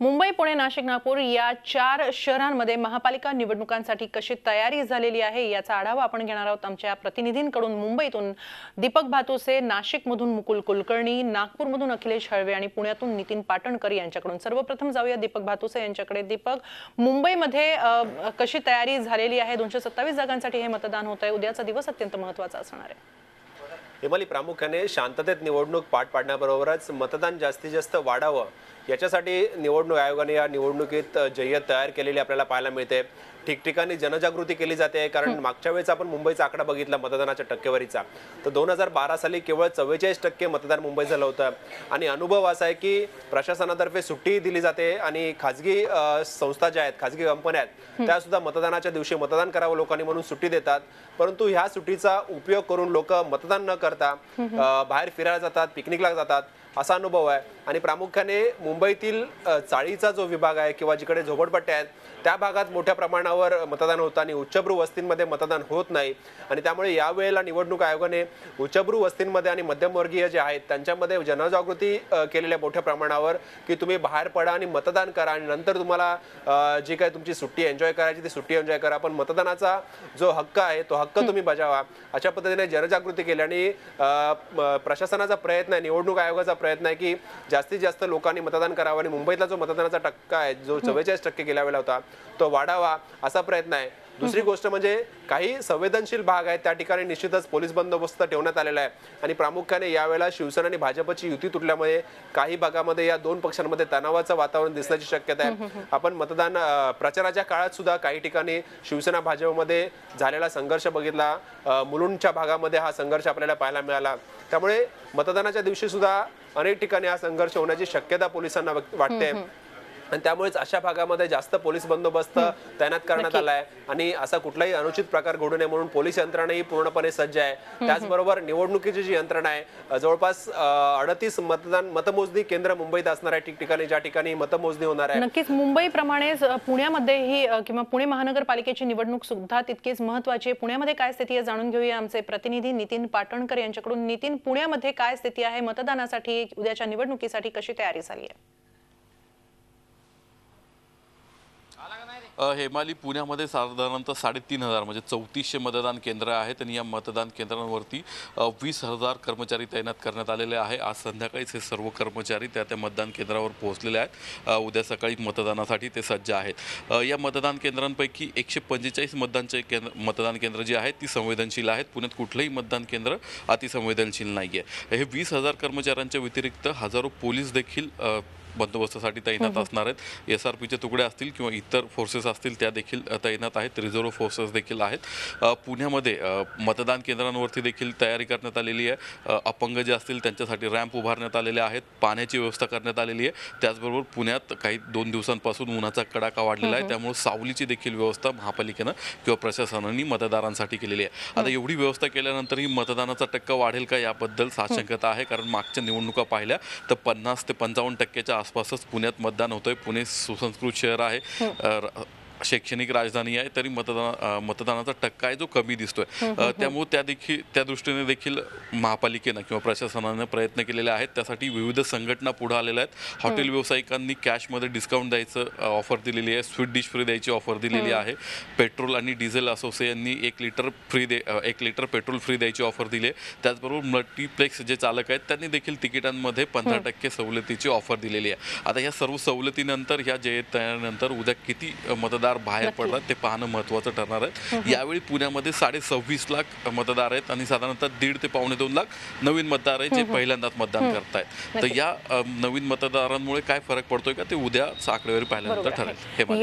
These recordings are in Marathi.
मुंबई, पुणे, नाशिक, नागपूर या 4 शहरांमध्ये महापालिका निवडणुकांसाठी कशी तयारी झालेली आहे याचा आढावा आपण घेणार आहोत आमच्या प्रतिनिधींकडून। मुंबईतून दीपक भातुसे, नाशिकमधून मुकुल कुलकर्णी, नागपूरमधून अखिलेश हळवे आणि पुण्यातून नितीन पाटणकर यांच्याकडून। सर्वप्रथम जाऊया दीपक भातुसे यांच्याकडे। दीपक, मुंबईमध्ये कशी तयारी झालेली आहे? 227 जागांसाठी हे मतदान होत आहे। उद्याचा दिवस अत्यंत महत्त्वाचा असणार आहे। हिमाली, प्रामुख्याने शांततेत निवडणूक पार पाडण्याबरोबरच मतदान जास्तीत जास्त वाढावं याच्यासाठी निवडणूक आयोगाने या निवडणुकीत जय्यत तयार केलेली आपल्याला पाहायला मिळते। ठिकठिकाणी जनजागृती केली जाते, कारण मागच्या वेळेस आपण मुंबईचा आकडा बघितला मतदानाच्या टक्केवारीचा, तर 2012 साली केवळ 44% मतदान मुंबईत झालं होतं। आणि अनुभव असा आहे की प्रशासनातर्फे सुट्टी दिली जाते आणि खाजगी संस्था ज्या आहेत, खाजगी कंपन्या आहेत, त्या सुद्धा मतदानाच्या दिवशी मतदान करावं लोकांनी म्हणून सुट्टी देतात। परंतु ह्या सुट्टीचा उपयोग करून लोक मतदान न करता बाहेर फिरायला जातात, पिकनिकला जातात, असा अनुभव आहे। आणि प्रामुख्याने मुंबईतील चाळीचा जो विभाग आहे किंवा जिकडे झोपडपट्ट्या आहेत त्या भागात मोठ्या प्रमाणावर मतदान होतं आणि उच्चभ्रू वस्तींमध्ये मतदान होत नाही। आणि त्यामुळे यावेळेला निवडणूक आयोगाने उच्चभ्रू वस्तींमध्ये आणि मध्यमवर्गीय जे आहेत त्यांच्यामध्ये जनजागृती केलेल्या मोठ्या प्रमाणावर की तुम्ही बाहेर पडा आणि मतदान करा आणि नंतर तुम्हाला जी काही तुमची सुट्टी एन्जॉय करायची ती सुट्टी एन्जॉय करा, पण मतदानाचा जो हक्क आहे तो हक्क तुम्ही बजावा, अशा पद्धतीने जनजागृती केली। आणि प्रशासनाचा प्रयत्न आहे, निवडणूक आयोगाचा प्रयत्न आहे की जास्तीत जास्त लोकांनी मतदान करावं आणि मुंबईतला जो मतदानाचा टक्का आहे जो 44% गेल्या वेळेला होता तो वाढावा असा प्रयत्न आहे। दुसरी गोष्ट म्हणजे काही संवेदनशील भाग आहेत त्या ठिकाणी निश्चितच पोलीस बंदोबस्त ठेवण्यात आलेला आहे। आणि प्रामुख्याने यावेळेला शिवसेना आणि भाजपची युती तुटल्यामुळे काही भागामध्ये या दोन पक्षांमध्ये तणावाचं वातावरण दिसण्याची शक्यता आहे। आपण मतदान प्रचाराच्या काळात सुद्धा काही ठिकाणी शिवसेना भाजपमध्ये झालेला संघर्ष बघितला, मुलुंडच्या भागामध्ये हा संघर्ष आपल्याला पाहायला मिळाला। त्यामुळे मतदानाच्या दिवशी सुद्धा अनेक ठिकाणी हा संघर्ष होण्याची शक्यता पोलिसांना वाटते आणि त्यामुळेच अशा भागामध्ये जास्त पोलीस बंदोबस्त तैनात करण्यात आला आहे। आणि असा कुठलाही अनुचित प्रकार घडू नये म्हणून पोलीस यंत्रणा ही पूर्णपणे सज्ज आहे। त्याचबरोबर निवडणुकीची जी यंत्रणा आहे, जवळपास 38 मतमोजणी केंद्र मुंबईत असणार आहे, ठिकठिकाणी ज्या ठिकाणी मतमोजणी होणार आहे। नक्कीच मुंबईप्रमाणेच पुण्यामध्येही किंवा पुणे महानगरपालिकेची निवडणूक सुद्धा तितकीच महत्त्वाची आहे। पुण्यामध्ये काय स्थिती आहे जाणून घेऊया आमचे प्रतिनिधी नितीन पाटणकर यांच्याकडून। नितीन, पुण्यामध्ये काय स्थिती आहे? मतदानासाठी उद्याच्या निवडणुकीसाठी कशी तयारी झाली आहे? हेमाली, पुण्यामध्ये साधारणतः 3500 म्हणजे 3400 मतदान केंद्र आहेत आणि या मतदान केंद्रांवरती 20,000 कर्मचारी तैनात करण्यात आलेले आहे। आज संध्याकाळीच हे सर्व कर्मचारी त्या मतदान केंद्रावर पोहोचलेले आहेत। उद्या सकाळी मतदानासाठी ते सज्ज आहेत। या मतदान केंद्रांपैकी 145 मतदान केंद्र जी आहेत ती संवेदनशील आहेत। पुण्यात कुठलंही मतदान केंद्र अतिसंवेदनशील नाही आहे। हे 20,000 कर्मचाऱ्यांच्या व्यतिरिक्त हजारो पोलीस देखील बंदोबस्तासाठी तैनात असणार आहेत। SRPचे तुकडे असतील किंवा इतर फोर्सेस असतील त्या देखील तैनात आहेत। रिझर्व्ह फोर्सेस देखील आहेत। पुण्यामध्ये मतदान केंद्रांवरती देखील तयारी करण्यात आलेली आहे। अपंग जे असतील त्यांच्यासाठी रॅम्प उभारण्यात आलेले आहेत, पाण्याची व्यवस्था करण्यात आलेली आहे। त्याचबरोबर पुण्यात काही 2 दिवसांपासून उन्हाचा कडाका वाढलेला आहे, त्यामुळे सावलीची देखील व्यवस्था महापालिकेनं किंवा प्रशासनाने मतदारांसाठी केलेली आहे। आता एवढी व्यवस्था केल्यानंतरही मतदानाचा टक्का वाढेल का याबद्दल साशंकता आहे, कारण मागच्या निवडणुका पाहिल्या तर 50 ते 55% आसपासच पुण्यात मतदान होतंय। पुणे सुसंस्कृत शहर आहे, शैक्षणिक राजधानी आहे, तरी मतदानाचा टक्का आहे जो कमी दिसतोय। त्यामुळे त्या दृष्टीने देखील महापालिकेनं किंवा प्रशासनाने प्रयत्न केलेले आहेत। त्यासाठी विविध संघटना पुढे आलेल्या आहेत। हॉटेल व्यावसायिकांनी कॅशमध्ये डिस्काउंट द्यायचं ऑफर दिलेली आहे, स्वीट डिश फ्री द्यायची ऑफर दिलेली आहे। पेट्रोल आणि डिझेल असोसिएशननी 1 लिटर पेट्रोल फ्री द्यायची ऑफर दिली आहे। त्याचबरोबर मल्टीप्लेक्स जे चालक आहेत त्यांनी देखील तिकिटांमध्ये 15% सवलतीची ऑफर दिलेली आहे। आता या सर्व सवलतीनंतर ह्या जय्यतनंतर उद्या किती मतदार बाहेर पडतात ते पाहणं महत्त्वाचं ठरणार आहे। यावेळी पुण्यामध्ये 26.5 लाख मतदार आहेत आणि साधारणतः 1.5 ते 2.5 लाख नवीन मतदार आहेत जे पहिल्यांदाच मतदान करतायत। तर या नवीन मतदारांमुळे काय फरक पडतोय का ते उद्या आकडेवारी पाहिल्यानंतर ठरेल।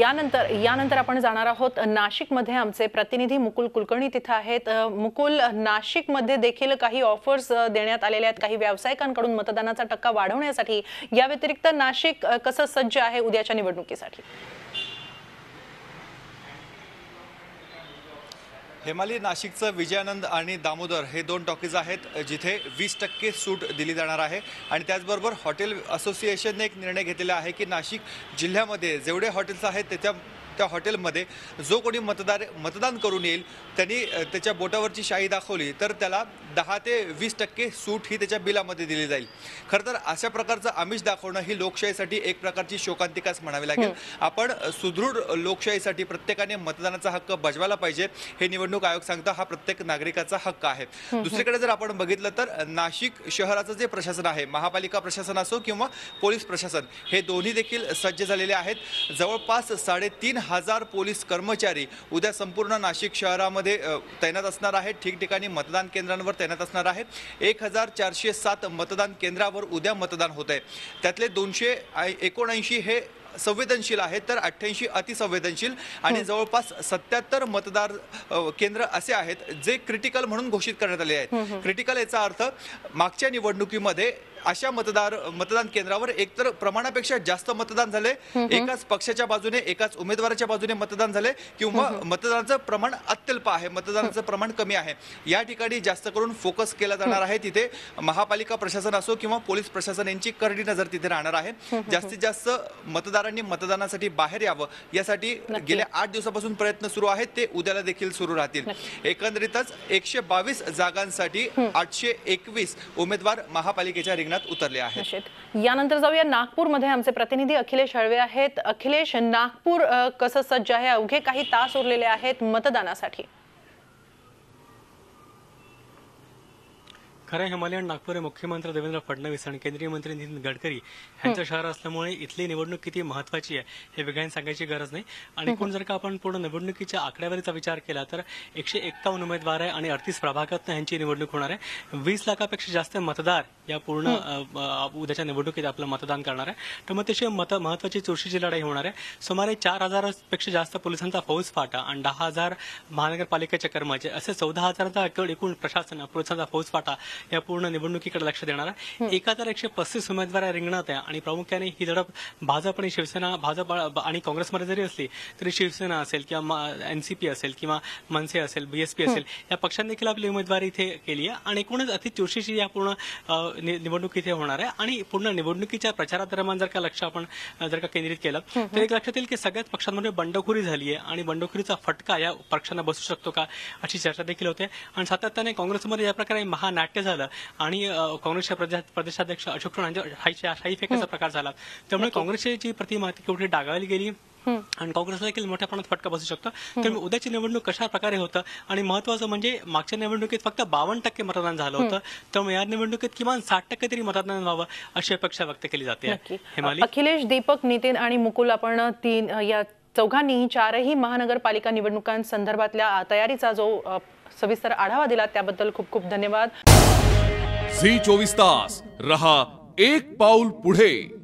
यानंतर आपण जाणार आहोत नाशिकमध्ये। आमचे प्रतिनिधी मुकुल कुलकर्णी तिथे आहेत। मुकुल, नाशिकमध्ये देखील काही ऑफर्स देण्यात आलेल्या आहेत काही व्यावसायिकांकडून मतदानाचा टक्का वाढवण्यासाठी। या व्यतिरिक्त नाशिक कसं सज्ज आहे उद्याच्या निवडणुकीसाठी? हेमाली, नाशिकचं विजयानंद आणि दामोदर हे 2 टॉकीज आहेत जिथे 20% सूट दिली जाणार आहे। आणि त्याचबरोबर हॉटेल असोसिएशनने एक निर्णय घेतलेला आहे की नाशिक जिल्ह्यामध्ये जेवढे हॉटेल्स आहेत त्या हॉटेलमध्ये जो कोणी मतदान करून येईल त्यांनी त्याच्या बोटावरची शाई दाखवली तर त्याला 10 ते 20% सूट ही त्याच्या बिलामध्ये दिली जाईल। खरं तर अशा प्रकारचं आमिष दाखवणं ही लोकशाहीसाठी एक प्रकारची शोकांतिकाच म्हणावी लागेल। आपण सुदृढ लोकशाहीसाठी प्रत्येकाने मतदानाचा हक्क बजवायला पाहिजे हे निवडणूक आयोग सांगतो, हा प्रत्येक नागरिकाचा हक्क आहे। दुसरीकडे जर आपण बघितलं तर नाशिक शहराचं जे प्रशासन आहे, महापालिका प्रशासन असो किंवा पोलीस प्रशासन, हे दोन्ही देखील सज्ज झालेले आहेत। जवळपास 3,500 पोलीस कर्मचारी उद्या संपूर्ण नाशिक शहरामध्ये तैनात असणार आहेत, ठिकठिकाणी मतदान केंद्रांवर तैनात असणार आहेत। 1407 मतदान केंद्रावर उद्या मतदान होत आहे, त्यातले 279 हे संवेदनशील आहेत तर 88 अतिसंवेदनशील आणि जवळपास 77 मतदार केंद्र असे आहेत जे क्रिटिकल म्हणून घोषित करण्यात आले आहेत। क्रिटिकल याचा अर्थ मागच्या निवडणुकीमध्ये अशा मतदान केंद्रावर एकतर प्रमाणापेक्षा जास्त मतदान झाले, एकाच पक्षाच्या बाजूने एकाच उमेदवाराच्या बाजूने मतदान झाले किंवा मतदानाचं प्रमाण अत्यल्प आहे, मतदानाचं प्रमाण कमी आहे। या ठिकाणी जास्त करून फोकस केला जाणार आहे। तिथे महापालिका प्रशासन असो किंवा पोलीस प्रशासन यांची करडी नजर तिथे राहणार आहे। जास्तीत जास्त मतदारांनी मतदानासाठी बाहेर यावं यासाठी गेल्या 8 दिवसापासून प्रयत्न सुरू आहेत, ते उद्याला देखील सुरू राहतील। एकंदरीतच 122 जागांसाठी 821 उमेदवार महापालिकेच्या रिंगणात उतरले आहेत। यानंतर जाऊया नागपूरमध्ये, आमचे प्रतिनिधी अखिलेश हळवे आहेत। अखिलेश, नागपूर कसं सज्ज आहे? अवघे काही तास उरलेले आहेत मतदानासाठी। खरं हिमालयन नागपूर हे मुख्यमंत्री देवेंद्र फडणवीस आणि केंद्रीय मंत्री नितीन गडकरी यांचं शहर असल्यामुळे इथली निवडणूक किती महत्त्वाची आहे हे वेगळ्याने सांगायची गरज नाही। आणि एकूण जर का आपण पूर्ण निवडणुकीच्या आकड्यावरीचा विचार केला तर 151 उमेदवार आहे आणि 38 प्रभागातून यांची निवडणूक होणार आहे। 20 लाखापेक्षा जास्त मतदार या पूर्ण उद्याच्या निवडणुकीत आपलं मतदान करणार आहे। तर मग त्याची महत्त्वाची चुरशीची लढाई होणार आहे। सुमारे 4,000 पेक्षा जास्त पोलिसांचा फौजफाटा आणि 10,000 महानगरपालिकेचे कर्मचारी असे 14,000चा एकूण प्रशासन पोलिसांचा फौजफाटा या पूर्ण निवडणुकीकडे लक्ष देणार आहे। 1,135 उमेदवार रिंगणात आहे आणि प्रामुख्याने ही लढत भाजप आणि शिवसेना, भाजप आणि काँग्रेसमध्ये जरी असली तरी शिवसेना असेल किंवा NCP असेल किंवा मनसे असेल, BSP असेल, या पक्षांनी देखील आपली उमेदवारी इथे केली आहे आणि एकूणच अति चुरशीची या पूर्ण निवडणूक इथे होणार आहे। आणि पूर्ण निवडणुकीच्या प्रचारादरम्यान जर का लक्ष आपण केंद्रित केलं तर एक लक्षात येईल की सगळ्याच पक्षांमध्ये बंडखोरी झाली आहे आणि बंडखोरीचा फटका या पक्षांना बसू शकतो का अशी चर्चा देखील होते। आणि सातत्याने काँग्रेसमध्ये या प्रकारे महानाट्य झालं आणि काँग्रेसच्या प्रदेशाध्यक्ष अशोक चव्हाण यांच्या शाही फेकाचा प्रकार झाला, त्यामुळे काँग्रेसची जी प्रतिमा ती कुठे डागाळली गेली आणि काँग्रेसला देखील मोठ्या प्रमाणात फटका बसू शकतो। त्यामुळे उद्याची निवडणूक कशा प्रकारे होतं आणि महत्त्वाचं म्हणजे मागच्या निवडणुकीत फक्त 52% मतदान झालं होतं, त्यामुळे या निवडणुकीत किमान 60% तरी मतदान व्हावं अशी अपेक्षा व्यक्त केली जाते। अखिलेश, दीपक, नितीन आणि मुकुल, आपण या चौघांनी 4ही महानगरपालिका निवडणुकांसंदर्भातल्या तयारीचा जो सविस्तर आढावा दिला त्याबद्दल खूप खूप धन्यवाद। झी 24 तास रहा एक पाऊल पुढे।